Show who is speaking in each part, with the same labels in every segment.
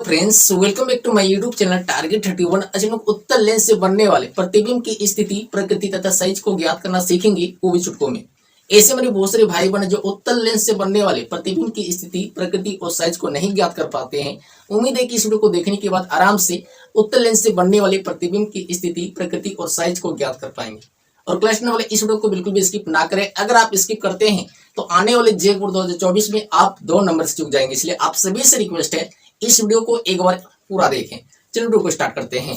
Speaker 1: Friends, welcome back to my YouTube channel target 31। आज हम लोग उत्तल लेंस से बनने वाले प्रतिबिंब की स्थिति, प्रकृति तथा साइज को ज्ञात करना सीखेंगे वो भी चुटकों में। ऐसे हमारे बहुत सारे भाई बहन जो उत्तल लेंस से बनने वाले प्रतिबिंब की स्थिति, प्रकृति और साइज को नहीं ज्ञात कर पाते हैं। उम्मीद है कि इस वीडियो को देखने के बाद आराम से उत्तल लेंस से बनने वाले प्रतिबिंब की स्थिति, प्रकृति और साइज को ज्ञात कर पाएंगे। और क्लास करने वाले इस वीडियो को बिल्कुल भी स्किप ना करें। अगर आप स्किप करते हैं तो आने वाले जे बोर्ड 2024 में आप 2 नंबर से चूक जाएंगे। इसलिए आप सभी से रिक्वेस्ट है इस वीडियो को एक बार पूरा देखें। चलिए वीडियो को स्टार्ट करते हैं।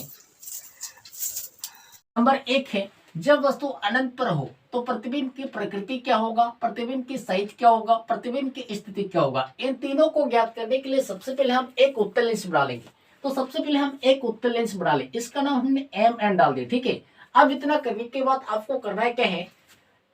Speaker 2: नंबर 1 है, जब वस्तु अनंत पर हो तो प्रतिबिंब की प्रकृति क्या होगा, प्रतिबिंब की साइज क्या होगा, प्रतिबिंब की स्थिति क्या होगा। इन तीनों को ज्ञात करने के लिए सबसे पहले हम एक उत्तल लेंस बना लेंगे। तो सबसे पहले हम एक उत्तल लेंस बना लें, इसका नाम हमने एम एन डाल दिया। ठीक है, अब इतना करने के बाद आपको करना है क्या है,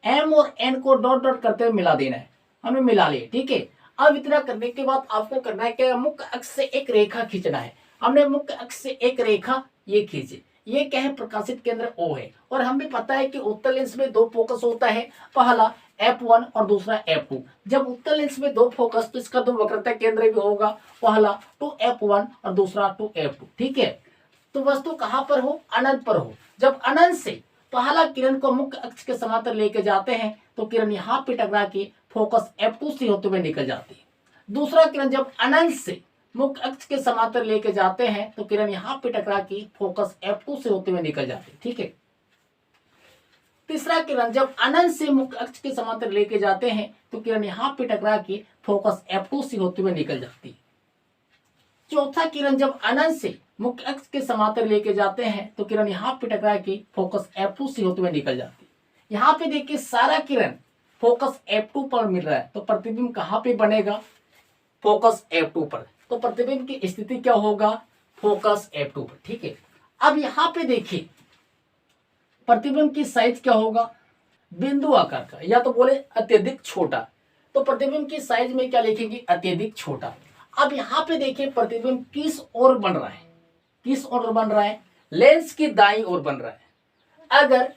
Speaker 2: एम और एन को डॉट डॉट करते हुए मिला देना है। हमें मिला लिए। ठीक है, अब इतना करने के बाद आपको करना है क्या, मुख्य अक्ष से एक रेखा खींचना है। हमने मुख्य अक्ष से एक रेखा ये खींची। ये क्या है, प्रकाशित केंद्र O है। और हमें पता है कि उत्तल लेंस में 2 फोकस होता है, पहला F1 और दूसरा F2। जब उत्तल लेंस में 2 फोकस तो इसका 2 वक्रता केंद्र भी होगा, पहला 2F1 और दूसरा 2F2। ठीक है, तो वस्तु कहां पर हो, अनंत पर हो। जब अनंत से पहला किरण को मुख्य अक्ष के समांतर लेके जाते हैं तो किरण यहाँ पे टकरा के फोकस F2 से होते हुए निकल जाती है। दूसरा किरण जब अनंत से मुख्य अक्ष के समांतर लेके जाते हैं तो किरण यहाँ पे टकरा के फोकस F2 से होते हुए निकल जाती है। ठीक है, तीसरा किरण जब अनंत से मुख्य अक्ष के समांतर लेके जाते हैं तो किरण यहाँ पे टकरा के फोकस F2 से होते हुए निकल जाती है। चौथा किरण जब अनंत से मुख्य अक्ष के समांतर लेके जाते हैं तो किरण यहाँ पे टकरा के फोकस F2 से होते हुए निकल जाती है। यहाँ पे देखिए सारा किरण फोकस F2 पर मिल रहा है, तो प्रतिबिंब कहाँ पे बनेगा, फोकस F2 पर। तो प्रतिबिंब की स्थिति क्या होगा, फोकस F2 पर। ठीक है, अब यहाँ पे देखिए प्रतिबिंब की साइज क्या होगा, बिंदु आकार का, या तो बोले अत्यधिक छोटा। तो प्रतिबिंब की साइज में क्या लिखेंगे, अत्यधिक छोटा। अब यहाँ पे देखिए प्रतिबिंब किस ओर बन रहा है, किस ओर बन रहा है, लेंस की दाईं ओर बन रहा है। अगर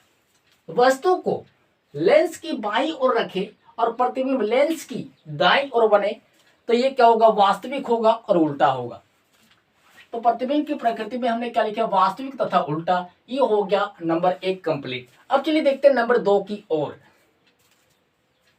Speaker 2: वस्तु को लेंस की बाईं ओर रखे और प्रतिबिंब लेंस की दाईं ओर बने तो ये क्या होगा, वास्तविक होगा और उल्टा होगा। तो प्रतिबिंब की प्रकृति में हमने क्या लिखा, वास्तविक तथा उल्टा। ये हो गया नंबर 1 कंप्लीट। अब चलिए देखते हैं नंबर 2 की ओर।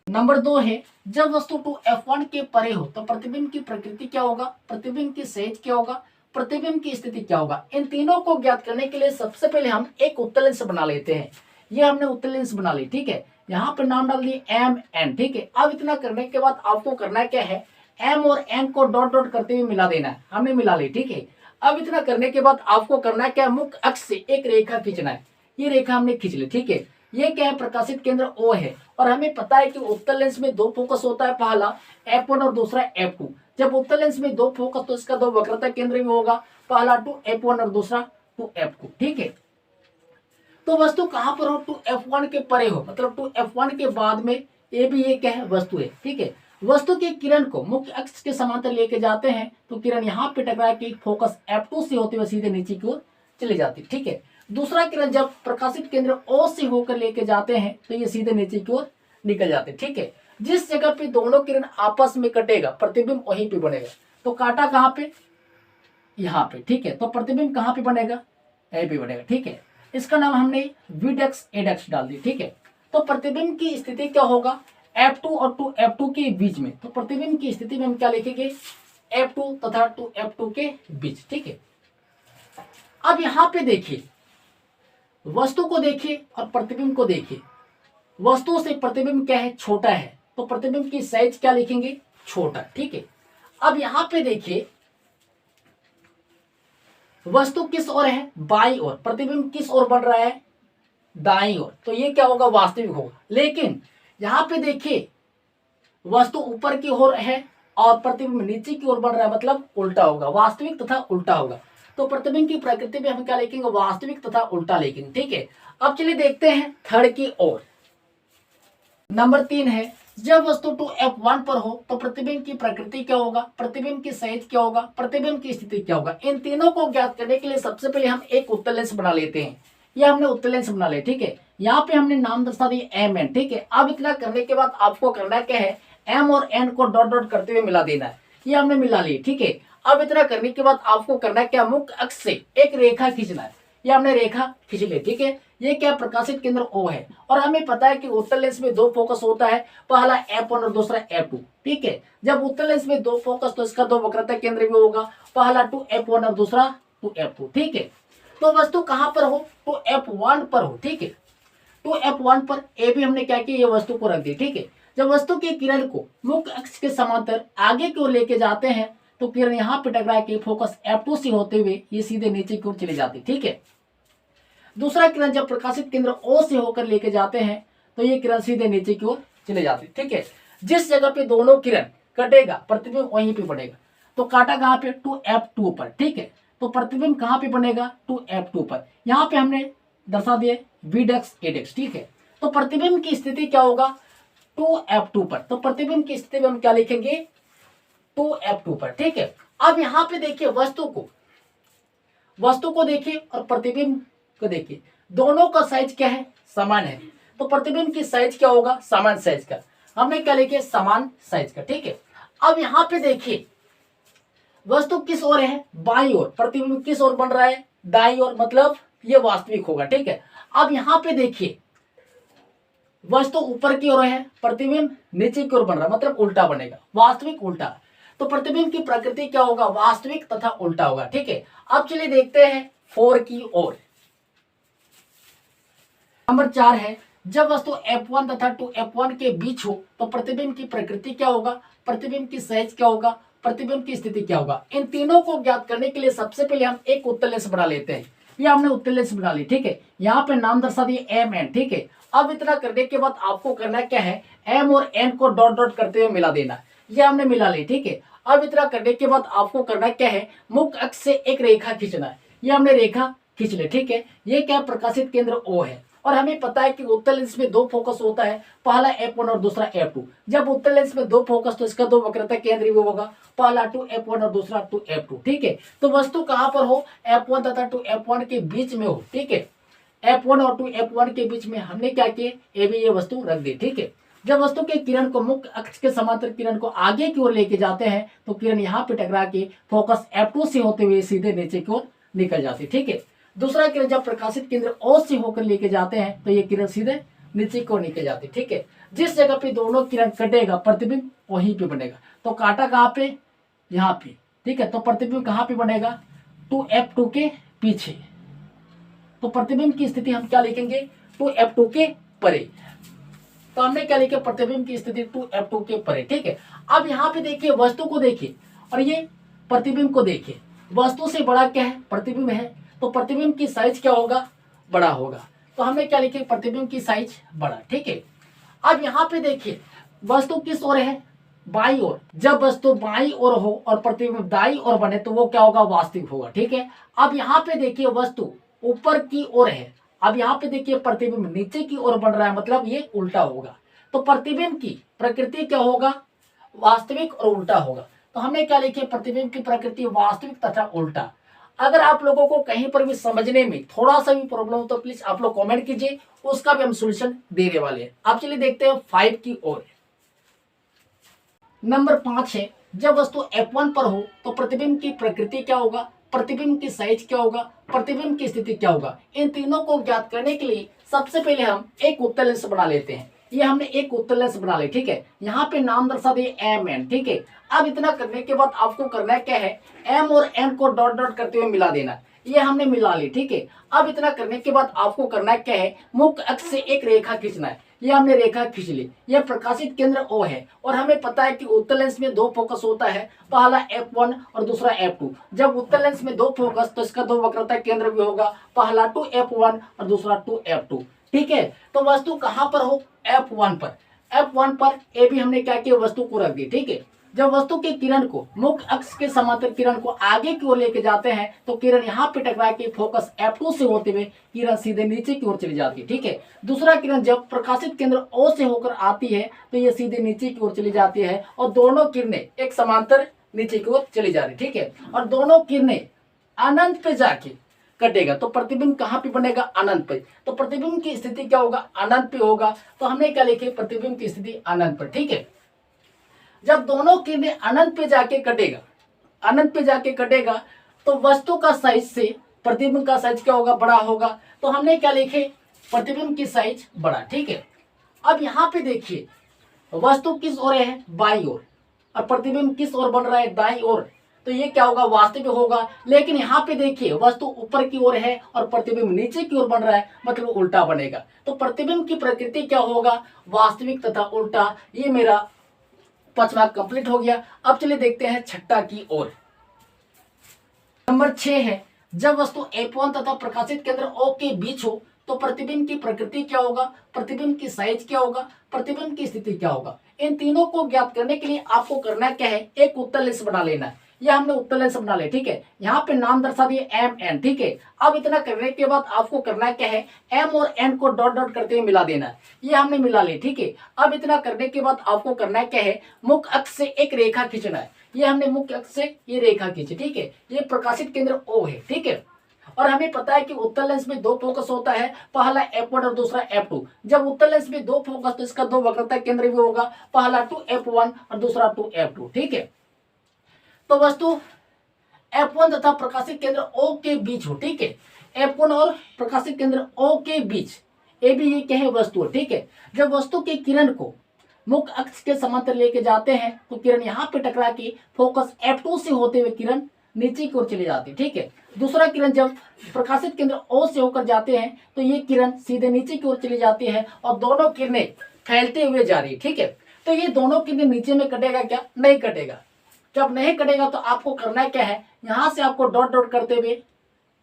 Speaker 2: नंबर 2 है, जब वस्तु 2F1 के परे हो तो प्रतिबिंब की प्रकृति क्या होगा, प्रतिबिंब की साइज क्या होगा, प्रतिबिंब की स्थिति क्या होगा। इन तीनों को ज्ञात करने के लिए सबसे पहले हम एक उत्तल लेंस बना लेते हैं। ये हमने उत्तल लेंस बना ली। ठीक है, यहाँ पे नाम डाल दिए एम एन। ठीक है, अब इतना करने के बाद आपको करना क्या है, एम और एन को डॉट डॉट करते हुए मिला देना है। हमने मिला ली। ठीक है, अब इतना करने के बाद आपको करना क्या है, मुख्य अक्ष से एक रेखा खींचना है। ये रेखा हमने खींच ली। ठीक है, ये क्या है, प्रकाशित केंद्र O है। और हमें पता है कि उत्तल लेंस में 2 फोकस होता है, पहला F1 और दूसरा F2। जब उत्तल लेंस में 2 फोकस तो इसका 2 वक्रता केंद्र भी होगा, पहला 2F1 और दूसरा 2F2। ठीक है, तो वस्तु कहां पर हो, 2F1 के परे हो, मतलब 2F1 के बाद में ये भी ये क्या है, वस्तु है। ठीक है, वस्तु के किरण को मुख्य अक्ष के समांतर लेके जाते हैं तो किरण यहाँ पे टकरा के फोकस F2 से होते हुए सीधे नीचे की ओर चले जाती है। ठीक है, दूसरा किरण जब प्रकाशित केंद्र O से होकर लेके जाते हैं तो ये सीधे नीचे की ओर निकल जाते हैं। ठीक है, जिस जगह पे दोनों किरण आपस में कटेगा प्रतिबिंब वहीं पे बनेगा। तो काटा कहाँ पे, यहाँ पे। ठीक है, तो प्रतिबिंब कहाँ पे बनेगा, यहीं पे बनेगा। ठीक है, इसका नाम हमने विडेक्स एडेक्स डाल दिया। ठीक है, तो प्रतिबिंब की स्थिति क्या होगा, F2 और 2F2 के बीच में। तो प्रतिबिंब की स्थिति में हम क्या लिखेंगे, F2 तथा 2F2 के बीच। ठीक है, अब यहाँ पे देखिए, वस्तु को देखिए और प्रतिबिंब को देखिए। वस्तु से प्रतिबिंब क्या है, छोटा है, तो प्रतिबिंब की साइज क्या लिखेंगे, छोटा। ठीक है, अब यहां पे देखिए वस्तु किस ओर है, बाईं ओर, प्रतिबिंब किस ओर बन रहा है, दाईं ओर, तो ये क्या होगा, वास्तविक होगा। लेकिन यहां पे देखिए वस्तु ऊपर की ओर है और प्रतिबिंब नीचे की ओर बन रहा है, मतलब उल्टा होगा, वास्तविक तथा उल्टा होगा। तो प्रतिबिंब की प्रकृति में हम क्या लिखेंगे, वास्तविक तथा उल्टा लिखेंगे। ठीक है, अब चलिए देखते हैं थर्ड की ओर। नंबर 3 है, जब वस्तु 2F1 पर हो तो प्रतिबिंब की प्रकृति क्या होगा, प्रतिबिंब की साइज क्या होगा, प्रतिबिंब की स्थिति क्या होगा। इन तीनों को ज्ञात करने के लिए सबसे पहले हम एक उत्तल लेंस बना लेते हैं। यह हमने उत्तल लेंस बना लिया। ठीक है, यहाँ पे हमने नाम दर्शा दिया एम एन। ठीक है, अब इतना करने के बाद आपको करना क्या है, एम और एन को डॉट डॉट करते हुए मिला देना है। ये हमने मिला ली। ठीक है, अब इतना करने के बाद आपको करना है क्या, मुख्य अक्ष से एक रेखा खींचना है। ये हमने रेखा खींच ली, ठीक है। ये क्या, प्रकाशित केंद्र O है और हमें पता है कि उत्तल लेंस में दो फोकस होता है, पहला F1 और दूसरा F2, ठीक है। जब उत्तल लेंस में दो फोकस तो इसका दो वक्रता केंद्र भी होगा, पहला 2F1 और दूसरा 2F2, ठीक है। तो वस्तु कहां पर हो, 2F1 पर हो, ठीक है। 2F1 पर ए भी हमने क्या किया, ये वस्तु को रख दी, ठीक है। जब वस्तु के किरण को मुख्य अक्ष के समांतर आगे की ओर लेके जाते हैं तो किरण यहाँ पे टकरा के फोकस F2 से होते हुए ये सीधे नीचे की ओर चली जाती, ठीक है। दूसरा किरण जब प्रकाशित केंद्र O से होकर लेके जाते हैं तो ये किरण सीधे नीचे की ओर चले जाती, ठीक है। जिस जगह पे दोनों किरण कटेगा प्रतिबिंब वहीं पे बनेगा। तो काटा कहाँ पे, 2F2 पर, ठीक है। तो प्रतिबिंब कहाँ पे बनेगा, 2F2 पर। यहाँ पे हमने दर्शा दिए Vdex Adex, ठीक है। तो प्रतिबिंब की स्थिति क्या होगा, 2F2 पर। तो प्रतिबिंब की स्थिति में हम क्या लिखेंगे, 2F2 पर, ठीक है। अब यहाँ पे देखिए वस्तु को देखिए और प्रतिबिंब को देखिए, दोनों का साइज क्या है, समान है। तो प्रतिबिंब की साइज क्या होगा, समान साइज का। हमने क्या लिखे, समान साइज का, ठीक है। अब यहाँ पे देखिए वस्तु किस ओर है, बाईं ओर। प्रतिबिंब किस ओर बन रहा है, दाईं ओर, मतलब ये वास्तविक होगा, ठीक है। अब यहाँ पे देखिए वस्तु ऊपर की ओर है, प्रतिबिंब नीचे की ओर बन रहा है, मतलब उल्टा बनेगा, वास्तविक उल्टा। तो प्रतिबिंब की प्रकृति क्या होगा, वास्तविक तथा उल्टा होगा, ठीक है। अब चलिए देखते हैं 4 की ओर। नंबर 4 है, जब वस्तु F1 तथा 2F1 के बीच हो तो प्रतिबिंब की प्रकृति क्या होगा, प्रतिबिंब की साइज क्या होगा, प्रतिबिंब की स्थिति क्या होगा। इन तीनों को ज्ञात करने के लिए सबसे पहले हम एक उत्तल लेंस बना लेते हैं। ये हमने उत्तल लेंस बना ली, ठीक है। यहाँ पे नाम दर्शा दिए MN, ठीक है। अब इतना करने के बाद आपको करना क्या है, M और N को डॉट डॉट करते हुए मिला देना। ये हमने मिला ली, ठीक है। अब इतना करने के बाद आपको करना क्या है, मुख्य अक्ष से एक रेखा खींचना है। ये हमने रेखा खींच ली, ठीक है। ये क्या, प्रकाशित केंद्र O है और हमें पता है कि उत्तल लेंस में दो फोकस होता है, पहला F1 और दूसरा F2। जब उत्तल लेंस में दो फोकस तो इसका दो वक्रता केंद्र भी होगा, पहला 2F1 और दूसरा 2F2, ठीक है। तो वस्तु कहां पर हो, F1 तथा 2F1 के बीच में हो, ठीक है। F1 और 2F1 के बीच में हमने क्या किया, ए भी ये वस्तु रख दी, ठीक है। जब वस्तु के किरण को मुख्य अक्ष के समांतर किरण को आगे की ओर लेके जाते हैं तो किरण यहाँ पे टकरा के फोकस F2 से होते हुए सीधे नीचे की ओर निकल जाती, ठीक है। दूसरा किरण जब प्रकाशित केंद्र O से होकर लेके जाते हैं तो ये किरण सीधे नीचे की ओर निकल जाती, ठीक है। जिस जगह पे दोनों किरण कटेगा प्रतिबिंब वहीं पे बनेगा। तो काटा कहाँ पे, यहाँ पे, ठीक है। तो प्रतिबिंब कहाँ पे बनेगा, 2F2 के पीछे। तो प्रतिबिंब की स्थिति हम क्या लिखेंगे, 2F2 के परे। तो हमने क्या लिखा, प्रतिबिंब की स्थिति 2F2 के परे, ठीक है। अब यहाँ पे देखिए वस्तु को देखिए और ये प्रतिबिंब को देखिए। वस्तु से बड़ा क्या है, प्रतिबिंब है, तो प्रतिबिंब की साइज क्या होगा, बड़ा होगा। तो हमने क्या लिखे, प्रतिबिंब की साइज बड़ा, ठीक है। अब यहाँ पे देखिए वस्तु किस ओर है, बाईं ओर। जब वस्तु बाईं ओर हो और प्रतिबिंब दाईं ओर बने तो वो क्या होगा, वास्तविक होगा, ठीक है। अब यहाँ पे देखिए वस्तु ऊपर की ओर है, अब यहाँ पे देखिए प्रतिबिंब नीचे की ओर बन रहा है, मतलब ये उल्टा होगा। तो प्रतिबिंब की प्रकृति क्या होगा, वास्तविक और उल्टा होगा। तो हमने क्या लिखे, प्रतिबिंब की प्रकृति वास्तविक तथा उल्टा। अगर आप लोगों को कहीं पर भी समझने में थोड़ा सा भी प्रॉब्लम हो तो प्लीज आप लोग कमेंट कीजिए, उसका भी हम सॉल्यूशन देने वाले हैं। आप चलिए देखते हैं 5 की ओर। नंबर 5 है, जब वस्तु F1 पर हो तो प्रतिबिंब की प्रकृति क्या होगा, प्रतिबिंब की साइज क्या होगा, प्रतिबिंब की स्थिति क्या होगा। इन तीनों को ज्ञात करने के लिए सबसे पहले हम एक उत्तल लेंस बना लेते हैं। ये हमने एक उत्तल लेंस बना ली, ठीक है। यहाँ पे नाम दर्शा दिए MN, ठीक है। अब इतना करने के बाद आपको करना क्या है, M और N को डॉट डॉट करते हुए मिला देना। ये हमने मिला ली, ठीक है। अब इतना करने के बाद आपको करना क्या है, मुख्य अक्ष से एक रेखा खींचना है। ये हमने रेखा खींच ली। यह प्रकाशित केंद्र O है और हमें पता है कि उत्तल लेंस में दो फोकस होता है, पहला F1 और दूसरा F2। जब उत्तल लेंस में दो फोकस तो इसका दो वक्रता केंद्र भी होगा, पहला 2F1 और दूसरा 2F2, ठीक है। तो वस्तु कहां पर हो, F1 पर। F1 पर ए भी हमने क्या किया, वस्तु को रख दी, ठीक है। जब वस्तु के किरण को मुख्य अक्ष के समांतर किरण को आगे की ओर लेके जाते हैं तो किरण यहाँ पे टकरा के फोकस F2 से होते हुए किरण सीधे नीचे की ओर चली जाती है, ठीक है। दूसरा किरण जब प्रकाशित केंद्र O से होकर आती है तो ये सीधे नीचे की ओर चली जाती है और दोनों किरणें एक समांतर नीचे की ओर चली जा रही, ठीक है। और दोनों किरणें अनंत पे जाके कटेगा तो प्रतिबिंब कहाँ पे बनेगा, अनंत पे। तो प्रतिबिंब की स्थिति क्या होगा, अनंत पे होगा। तो हमने क्या लिखे, प्रतिबिंब की स्थिति अनंत पर, ठीक है। जब दोनों किरणें अनंत पे जाके कटेगा अनंत पे जाके कटेगा तो वस्तु का साइज से प्रतिबिंब का साइज क्या होगा, बड़ा होगा। तो हमने क्या लिखे, प्रतिबिंब की साइज बड़ा। ठीक है, अब यहाँ पे देखिए वस्तु किस ओर है, बाई ओर, और प्रतिबिंब किस ओर बन रहा है, दाई ओर। तो ये क्या होगा, वास्तविक होगा। लेकिन यहाँ पे देखिए वस्तु ऊपर की ओर है और प्रतिबिंब नीचे की ओर बन रहा है, मतलब उल्टा बनेगा। तो प्रतिबिंब की प्रकृति क्या होगा, वास्तविक तथा उल्टा। ये मेरा 5वां कंप्लीट हो गया। अब चलिए देखते हैं 6 की ओर। नंबर 6 है, जब वस्तु F1 तथा प्रकाशित केंद्र O के बीच हो तो प्रतिबिंब की प्रकृति क्या होगा, प्रतिबिंब की साइज क्या होगा, प्रतिबिंब की स्थिति क्या होगा। इन तीनों को ज्ञात करने के लिए आपको करना क्या है, एक उत्तल लेंस बना लेना है। यह हमने उत्तल लेंस बना लिया। ठीक है, यहाँ पे नाम दर्शा दिए MN। ठीक है, अब इतना करने के बाद आपको करना क्या है, M और N को डॉट डॉट करते हुए मिला देना है। ये हमने मिला ली। ठीक है, अब इतना करने के बाद आपको करना क्या है, मुख्य अक्ष से एक रेखा खींचना है। ये हमने मुख्य अक्ष से ये रेखा खींची। ठीक है, ये प्रकाशित केंद्र O है। ठीक है, और हमें पता है कि उत्तल लेंस में 2 फोकस होता है, पहला F1 और दूसरा F2। जब उत्तल लेंस में 2 फोकस तो इसका 2 वक्रता केंद्र भी होगा, पहला 2F1 और दूसरा 2F2। ठीक है, तो वस्तु F1 तथा प्रकाशित केंद्र O के बीच हो। ठीक है, F1 और प्रकाशित केंद्र O के बीच ए भी ये क्या है, वस्तु है। ठीक है, जब वस्तु के किरण को मुख्य अक्ष के समांतर लेके जाते हैं तो किरण यहाँ पे टकरा के फोकस F2 से होते हुए किरण नीचे की ओर चली जाती है। ठीक है, दूसरा किरण जब प्रकाशित केंद्र O से होकर जाते हैं तो ये किरण सीधे नीचे की ओर चली जाती है और दोनों किरणें फैलते हुए जा रही है। ठीक है, तो ये दोनों किरणें नीचे में कटेगा क्या, नहीं कटेगा। जब नहीं कटेगा तो आपको करना क्या है, यहाँ से आपको डॉट डॉट करते हुए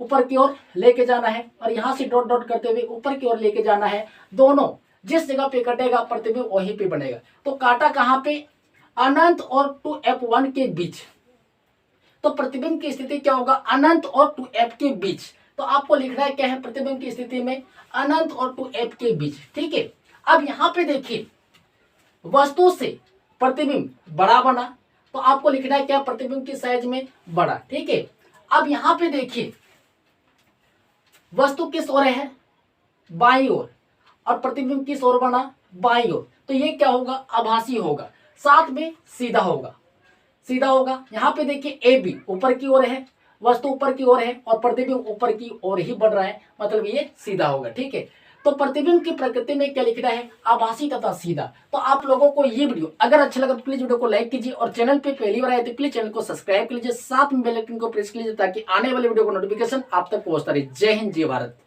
Speaker 2: ऊपर की ओर लेके जाना है और यहाँ से डॉट डॉट करते हुए ऊपर की ओर लेके जाना है। दोनों जिस जगह पे कटेगा प्रतिबिंब वहीं पे बनेगा। तो काटा कहाँ पे, अनंत और 2F1 के बीच। तो प्रतिबिंब की स्थिति क्या होगा, अनंत और 2F के बीच। तो आपको लिखना है क्या है, प्रतिबिंब की स्थिति में अनंत और 2F के बीच। ठीक है, अब यहाँ पे देखिए वस्तु से प्रतिबिंब बड़ा बना तो आपको लिखना है क्या, प्रतिबिंब की साइज में बड़ा। ठीक है, अब यहाँ पे देखिए वस्तु किस ओर है, बाईं ओर, और प्रतिबिंब किस ओर बना, बाईं ओर। तो ये क्या होगा, आभासी होगा, साथ में सीधा होगा, सीधा होगा। यहाँ पे देखिए ए बी ऊपर की ओर है, वस्तु ऊपर की ओर है और प्रतिबिंब ऊपर की ओर ही बढ़ रहा है, मतलब ये सीधा होगा। ठीक है, तो प्रतिबिंब की प्रकृति में क्या लिखना है, आभासी तथा सीधा। तो आप लोगों को ये वीडियो अगर अच्छा लगा तो प्लीज वीडियो को लाइक कीजिए और चैनल पे पहली बार आए तो प्लीज चैनल को सब्सक्राइब कर लीजिए, साथ में बेल आइकन को प्रेस कीजिए ताकि आने वाले वीडियो को नोटिफिकेशन आप तक पहुंचता रहे। जय हिंद, जय भारत।